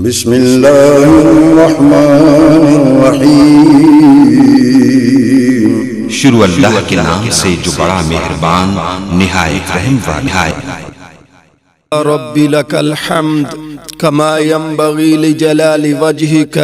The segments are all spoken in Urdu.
بسم اللہ الرحمن الرحیم۔ شروع اللہ کے نام سے جو بڑا مہربان نہایت رحم والا ہے۔ رب لك الحمد كما ينبغي لجلال وجهك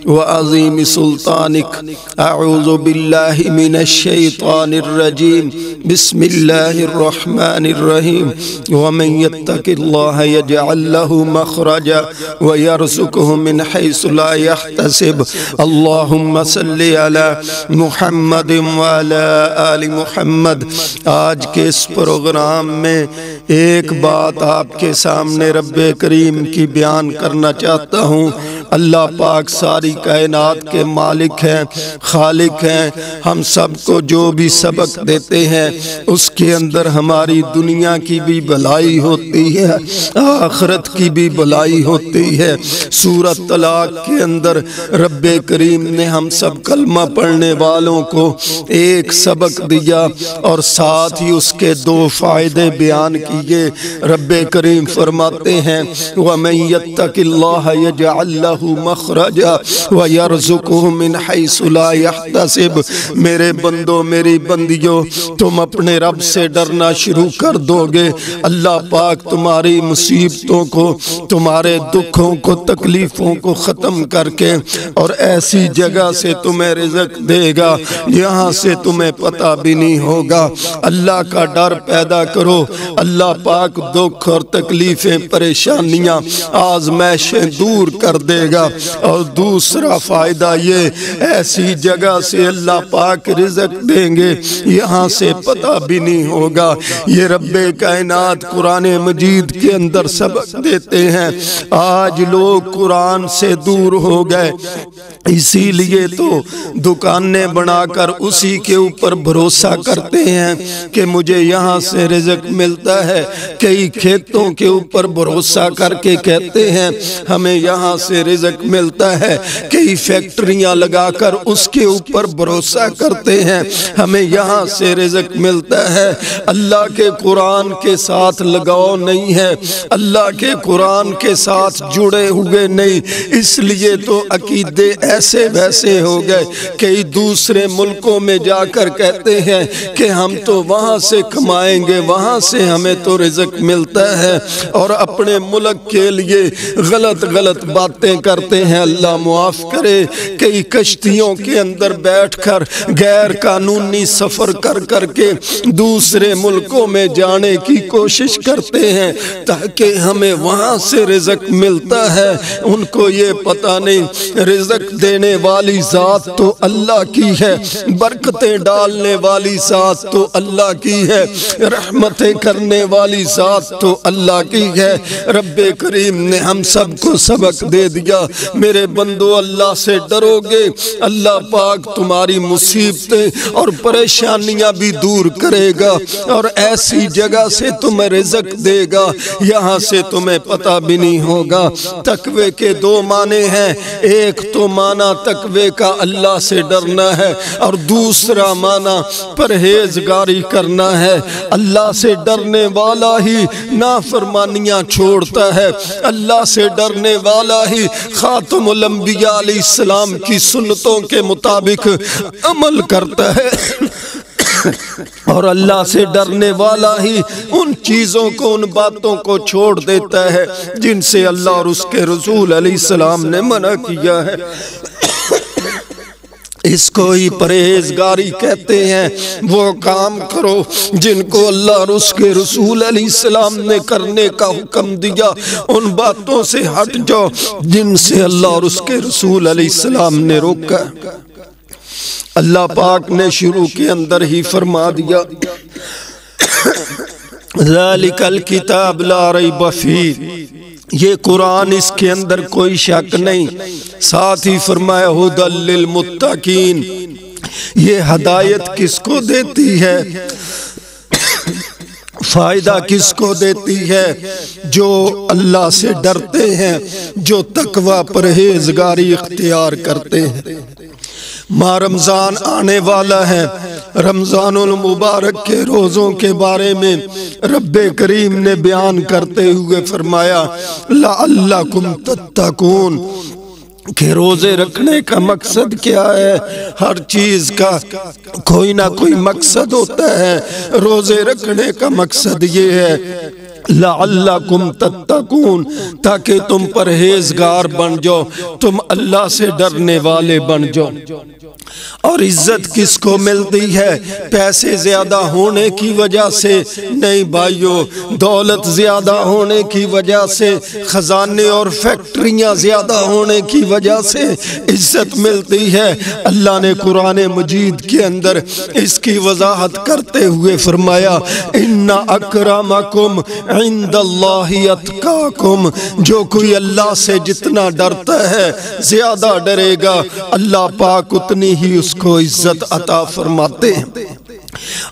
وعظيم سلطانك. أعوذ بالله من الشيطان الرجيم. بسم الله الرحمن الرحيم. ومن يتق الله يجعل له مخرجا ويرزقه من حيث لا يحتسب. اللهم صل على محمد وعلى آل محمد. آج کے اس پروگرام میں ایک بات آپ کے سامنے رب کریم کی بیان کرنا چاہتا ہوں۔ اللہ پاک ساری کائنات کے مالک ہیں، خالق ہیں۔ ہم سب کو جو بھی سبق دیتے ہیں اس کے اندر ہماری دنیا کی بھی بھلائی ہوتی ہے، آخرت کی بھی بھلائی ہوتی ہے۔ سورۃ طلاق کے اندر رب کریم نے ہم سب کلمہ پڑھنے والوں کو ایک سبق دیا اور ساتھ ہی اس کے دو فائدے بیان کیے۔ رب کریم فرماتے ہیں وَمَن يَتَّقِ اللَّهَ يَجْعَل لَّهُ مَخْرَجًا وَيَرْزُقْهُ مِنْ حَيْثُ لَا يَحْتَسِبُ۔ میرے بندو، میری بندیوں، تم اپنے رب سے ڈرنا شروع کر دو گے، اللہ پاک تمہاری مصیبتوں کو، تمہارے دکھوں کو، تکلیفوں کو ختم کر کے اور ایسی جگہ سے تمہیں رزق دے گا یہاں سے تمہیں پتہ بھی نہیں ہوگا۔ اللہ کا ڈر پیدا کرو، اللہ پاک دکھ اور تکلیفیں، پریشانیاں، آزمائشیں دور کر دے گا۔ اور دوسرا فائدہ یہ، ایسی جگہ سے اللہ پاک رزق دیں گے یہاں سے پتہ بھی نہیں ہوگا۔ یہ رب کائنات قرآن مجید کے اندر سبق دیتے ہیں۔ آج لوگ قرآن سے دور ہو گئے، اسی لیے تو دکانیں بنا کر اسی کے اوپر بھروسہ کرتے ہیں کہ مجھے یہاں سے رزق ملتا ہے۔ کئی کھیتوں کے اوپر بھروسہ کر کے کہتے ہیں ہمیں یہاں سے رزق ملتا ہے۔ کئی فیکٹریاں لگا کر اس کے اوپر بھروسہ کرتے ہیں ہمیں یہاں سے رزق ملتا ہے۔ اللہ کے قرآن کے ساتھ لگاؤ نہیں ہے، اللہ کے قرآن کے ساتھ جڑے ہوئے نہیں، اس لیے تو عقیدے ایسے ویسے ہو گئے۔ کئی دوسرے ملکوں میں جا کر کہتے ہیں کہ ہم تو وہاں سے کمائیں گے، وہاں سے ہمیں تو رزق ملتا ہے، اور اپنے ملک کے لیے غلط باتیں کرتے ہیں۔ اللہ معاف کرے۔ کئی کشتیوں کے اندر بیٹھ کر غیر قانونی سفر کر کے دوسرے ملکوں میں جانے کی کوشش کرتے ہیں تاکہ ہمیں وہاں سے رزق ملتا ہے۔ ان کو یہ پتہ نہیں رزق دینے والی ذات تو اللہ کی ہے، برکتیں ڈالنے والی ذات تو اللہ کی ہے، رحمتیں کرنے والی ذات تو اللہ کی ہے۔ رب کریم نے ہم سب کو سبق دے دیا۔ میرے بندو، اللہ سے ڈرو گے، اللہ پاک تمہاری مصیبتیں اور پریشانیاں بھی دور کرے گا اور ایسی جگہ سے تمہیں رزق دے گا یہاں سے تمہیں پتہ بھی نہیں ہوگا۔ تقوی کے دو معنی ہیں، ایک تو معنی تقوی کا اللہ سے ڈرنا ہے اور دوسرا معنی پرہیزگاری کرنا ہے۔ اللہ سے ڈرنے والا ہی نافرمانیاں چھوڑتا ہے، اللہ سے ڈرنے والا ہی خاتم الانبیاء علیہ السلام کی سنتوں کے مطابق عمل کرتا ہے، اور اللہ سے ڈرنے والا ہی ان چیزوں کو، ان باتوں کو چھوڑ دیتا ہے جن سے اللہ اور اس کے رسول علیہ السلام نے منع کیا ہے۔ اس کو ہی پرہیزگاری کہتے ہیں۔ وہ کام کرو جن کو اللہ اور اس کے رسول علیہ السلام نے کرنے کا حکم دیا، ان باتوں سے ہٹ جاؤ جن سے اللہ اور اس کے رسول علیہ السلام نے روکا۔ اللہ پاک نے شروع کے اندر ہی فرما دیا ذَلِكَ الْكِتَابُ لَا رَيْبَ فِيهِ، یہ قرآن، اس کے اندر کوئی شک نہیں۔ ساتھ ہی فرمایا ہدی للمتقین، یہ ہدایت کس کو دیتی ہے، فائدہ کس کو دیتی ہے؟ جو اللہ سے ڈرتے ہیں، جو تقوی پرہیزگاری اختیار کرتے ہیں۔ ماہ رمضان آنے والا ہے، رمضان المبارک کے روزوں کے بارے میں رب کریم نے بیان کرتے ہوئے فرمایا لعلکم تتقون کہ روزے رکھنے کا مقصد کیا ہے؟ ہر چیز کا کوئی نہ کوئی مقصد ہوتا ہے۔ روزے رکھنے کا مقصد یہ ہے لعلکم تتقون، تاکہ تم پرہیزگار بن جاؤ، تم اللہ سے ڈرنے والے بن جاؤ۔ اور عزت کس کو ملتی ہے؟ پیسے زیادہ ہونے کی وجہ سے نہیں بھائیو، دولت زیادہ ہونے کی وجہ سے، خزانے اور فیکٹریاں زیادہ ہونے کی وجہ سے عزت ملتی ہے۔ اللہ نے قرآن مجید کے اندر اس کی وضاحت کرتے ہوئے فرمایا ان اکرمکم عند اللہ اتقاکم، جو کوئی اللہ سے جتنا ڈرتا ہے زیادہ ڈرے گا، اللہ پاک اتنی ہی اس کو عزت عطا فرماتے ہیں۔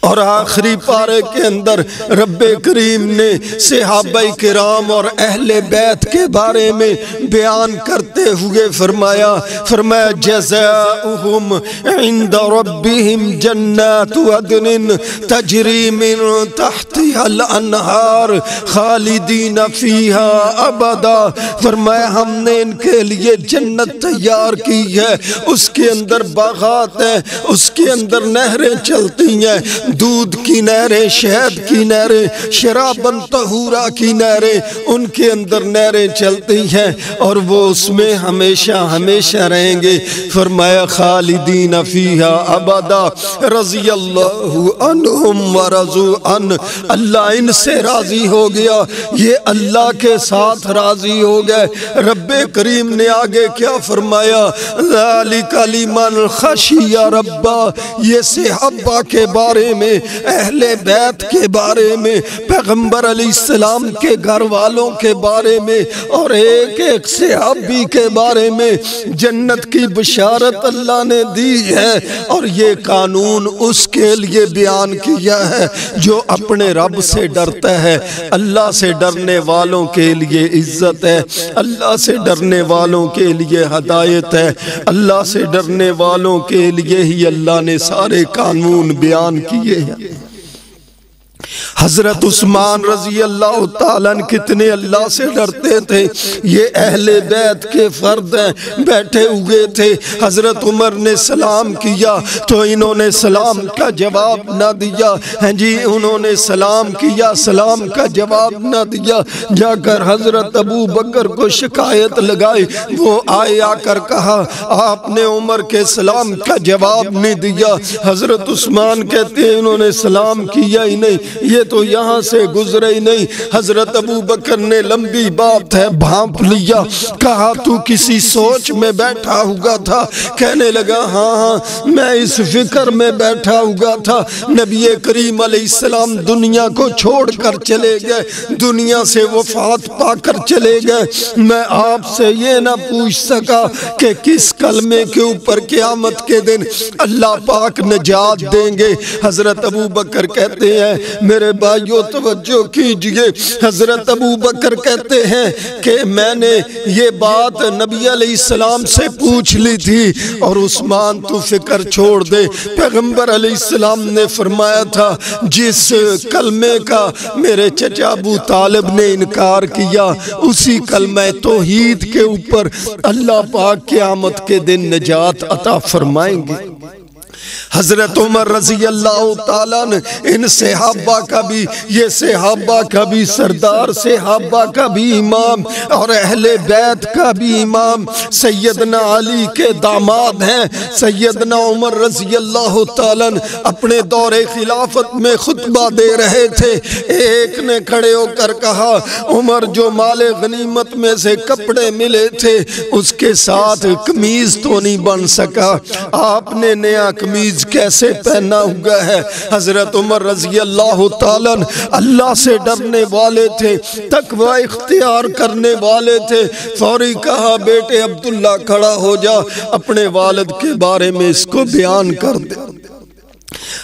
اور آخری پارے کے اندر رب کریم نے صحابہ کرام اور اہل بیت کے بارے میں بیان کرتے ہوئے فرمایا جزاؤہم عند ربہم جنات عدن تجری من تحتها الانہار خالدین فیہا ابدا، فرمایا ہم نے ان کے لیے جنت تیار کی ہے، اس کے اندر باغات ہیں، اس کے اندر نہریں چلتی ہیں، دودھ کی نہریں، شہد کی نہریں، شراباً طہورا کی نہریں، ان کے اندر نہریں چلتی ہیں اور وہ اس میں ہمیشہ ہمیشہ رہیں گے۔ فرمایا خالدین فیہا ابدا رضی اللہ عنہم ورضوا عنہ، اللہ ان سے راضی ہو گیا، یہ اللہ کے ساتھ راضی ہو گئے۔ رب کریم نے آگے کیا فرمایا ذالک لمن خشی ربا، یہ صحابہ کے بارے میں، اہل بیت کے بارے میں، پیغمبر علیہ السلام کے گھر والوں کے بارے میں اور ایک ایک صحابی کے بارے میں جنت کی بشارت اللہ نے دی ہے۔ اور یہ قانون اس کے لیے بیان کیا ہے جو اپنے رب سے ڈرتا ہے۔ اللہ سے ڈرنے والوں کے لیے عزت ہے، اللہ سے ڈرنے والوں کے لیے ہدایت ہے، اللہ سے ڈرنے والوں کے لیے ہی اللہ نے سارے قانون بیان کیے ہیں۔ حضرت عثمان رضی اللہ تعالیٰ کتنے اللہ سے ڈرتے تھے، یہ اہل بیت کے فرد ہیں، بیٹھے ہوئے تھے۔ حضرت عمر نے سلام کیا تو انہوں نے سلام کا جواب نہ دیا، جی انہوں نے سلام کیا، سلام کا جواب نہ دیا، جا کر حضرت ابو بکر کو شکایت لگائی، وہ آئے آ کر کہا آپ نے عمر کے سلام کا جواب نہیں دیا۔ حضرت عثمان کہتے ہیں انہوں نے سلام کیا ہی نہیں، یہ تو یہاں سے گزرے ہی نہیں۔ حضرت ابو بکر نے لمبی بات ہے بھانپ لیا، کہا تو کسی سوچ میں بیٹھا ہوا تھا؟ کہنے لگا ہاں میں اس فکر میں بیٹھا ہوا تھا، نبی کریم علیہ السلام دنیا کو چھوڑ کر چلے گئے، دنیا سے وفات پا کر چلے گئے، میں آپ سے یہ نہ پوچھ سکا کہ کس کلمے کے اوپر قیامت کے دن اللہ پاک نجات دیں گے۔ حضرت ابو بکر کہتے ہیں میرے بھائیو توجہ کیجئے، حضرت ابو بکر کہتے ہیں کہ میں نے یہ بات نبی علیہ السلام سے پوچھ لی تھی، اور عثمان تو فکر چھوڑ دے، پیغمبر علیہ السلام نے فرمایا تھا جس کلمے کا میرے چچا ابو طالب نے انکار کیا، اسی کلمہ توحید کے اوپر اللہ پاک قیامت کے دن نجات عطا فرمائیں گے۔ حضرت عمر رضی اللہ تعالیٰ نے ان صحابہ کا بھی، یہ صحابہ کا بھی سردار، صحابہ کا بھی امام اور اہل بیت کا بھی امام، سیدنا علی کے داماد ہیں۔ سیدنا عمر رضی اللہ تعالیٰ اپنے دور خلافت میں خطبہ دے رہے تھے، ایک نے کھڑے ہو کر کہا عمر جو مال غنیمت میں سے کپڑے ملے تھے اس کے ساتھ قمیض تو نہیں بن سکا، آپ نے نیا قمیض کیسے پہنا ہوا ہے؟ حضرت عمر رضی اللہ تعالیٰ اللہ سے ڈرنے والے تھے، تقوی اختیار کرنے والے تھے، فوری کہا بیٹے عبداللہ کھڑا ہو جا، اپنے والد کے بارے میں اس کو بیان کر دے۔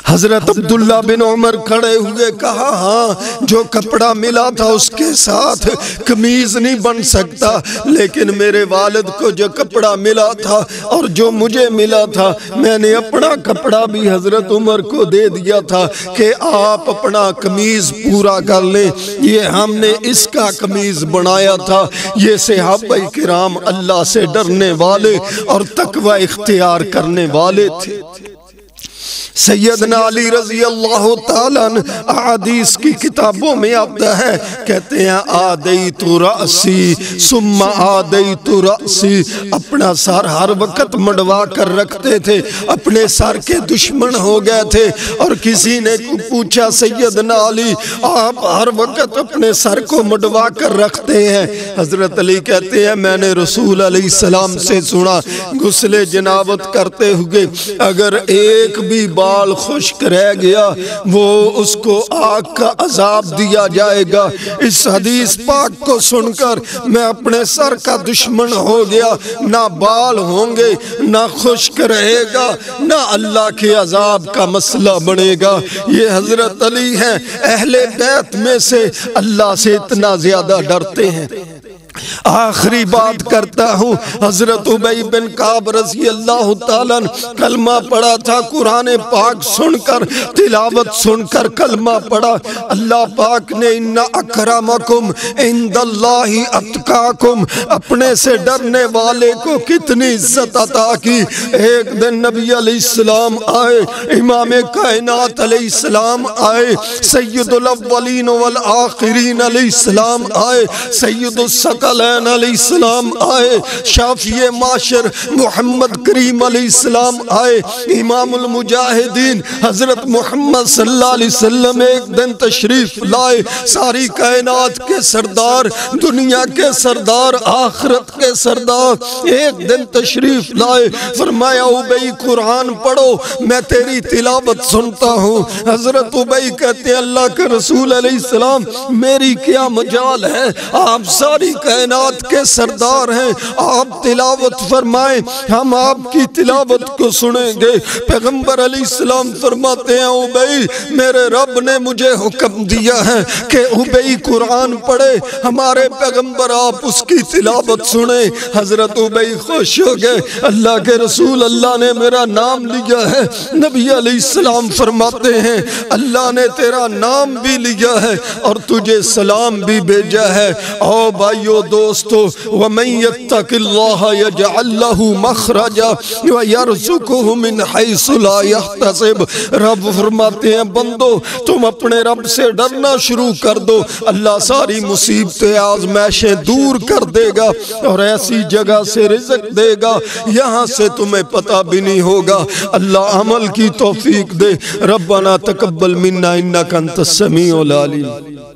حضرت عبداللہ بن عمر کھڑے ہوئے کہا ہاں جو کپڑا ملا تھا اس کے ساتھ قمیض نہیں بن سکتا، لیکن میرے والد کو جو کپڑا ملا تھا اور جو مجھے ملا تھا میں نے اپنا کپڑا بھی حضرت عمر کو دے دیا تھا کہ آپ اپنا قمیض پورا کر لیں، یہ ہم نے اس کا قمیض بنایا تھا۔ یہ صحابہ کرام اللہ سے ڈرنے والے اور تقوی اختیار کرنے والے تھے۔ سیدنا علی رضی اللہ تعالیٰ عنہ احادیث کی کتابوں میں آتا ہے، کہتے ہیں آدیت رأسی ثم آدیت رأسی، اپنا سر ہر وقت مڈوا کر رکھتے تھے، اپنے سر کے دشمن ہو گئے تھے۔ اور کسی نے پوچھا سیدنا علی آپ ہر وقت اپنے سر کو مڈوا کر رکھتے ہیں؟ حضرت علی کہتے ہیں میں نے رسول علیہ السلام سے سنا غسل جنابت کرتے ہوئے اگر ایک بھی بال خشک رہ گیا وہ اس کو آگ کا عذاب دیا جائے گا۔ اس حدیث پاک کو سن کر میں اپنے سر کا دشمن ہو گیا، نہ بال ہوں گے، نہ خشک رہے گا، نہ اللہ کے عذاب کا مسئلہ بنے گا۔ یہ حضرت علی ہیں، اہل بیت میں سے اللہ سے اتنا زیادہ ڈرتے ہیں۔ آخری بات کرتا ہوں، حضرت ابی بن کعب رضی اللہ تعالیٰ کلمہ پڑھا تھا، قرآن پاک سن کر تلاوت سن کر کلمہ پڑھا۔ اللہ پاک نے ان اکرمکم عند اللہ اتقاکم، اپنے سے ڈرنے والے کو کتنی عزت عطا کی۔ ایک دن نبی علیہ السلام آئے، امام کائنات علیہ السلام آئے، سید الاولین والآخرین علیہ السلام آئے، سید الثقلین علیہ السلام آئے، شافی معاشر محمد کریم علیہ السلام آئے، امام المجاہدین حضرت محمد صلی اللہ علیہ وسلم ایک دن تشریف لائے۔ ساری کائنات کے سردار، دنیا کے سردار، آخرت کے سردار ایک دن تشریف لائے۔ فرمایا ابی قرآن پڑھو، میں تیری تلاوت سنتا ہوں۔ حضرت ابی کہتے ہیں اللہ کے رسول علیہ السلام میری کیا مجال ہے، آپ ساری کائنات کے سردار ہیں، آپ تلاوت فرمائیں، ہم آپ کی تلاوت کو سنیں گے۔ پیغمبر علیہ السلام فرماتے ہیں ابی میرے رب نے مجھے حکم دیا ہے کہ ابی قرآن پڑھے، ہمارے پیغمبر آپ اس کی تلاوت سنیں۔ حضرت ابی خوش ہو گئے، اللہ کے رسول اللہ نے میرا نام لیا ہے۔ نبی علیہ السلام فرماتے ہیں اللہ نے تیرا نام بھی لیا ہے اور تجھے سلام بھی بھیجا ہے۔ او بھائیو دوستو، وَمَن يَتَّقِ اللَّهَ يَجْعَل لَّهُ مَخْرَجًا وَيَرْزُقْهُ مِنْ حَيْثُ لَا يَحْتَسِبُ۔ رب فرماتے ہیں بندو تم اپنے رب سے ڈرنا شروع کر دو، اللہ ساری مصیبتیں آزمائشیں دور کر دے گا اور ایسی جگہ سے رزق دے گا یہاں سے تمہیں پتہ بھی نہیں ہوگا۔ اللہ عمل کی توفیق دے۔ ربنا تقبل منا انک انت السمیع العلیم۔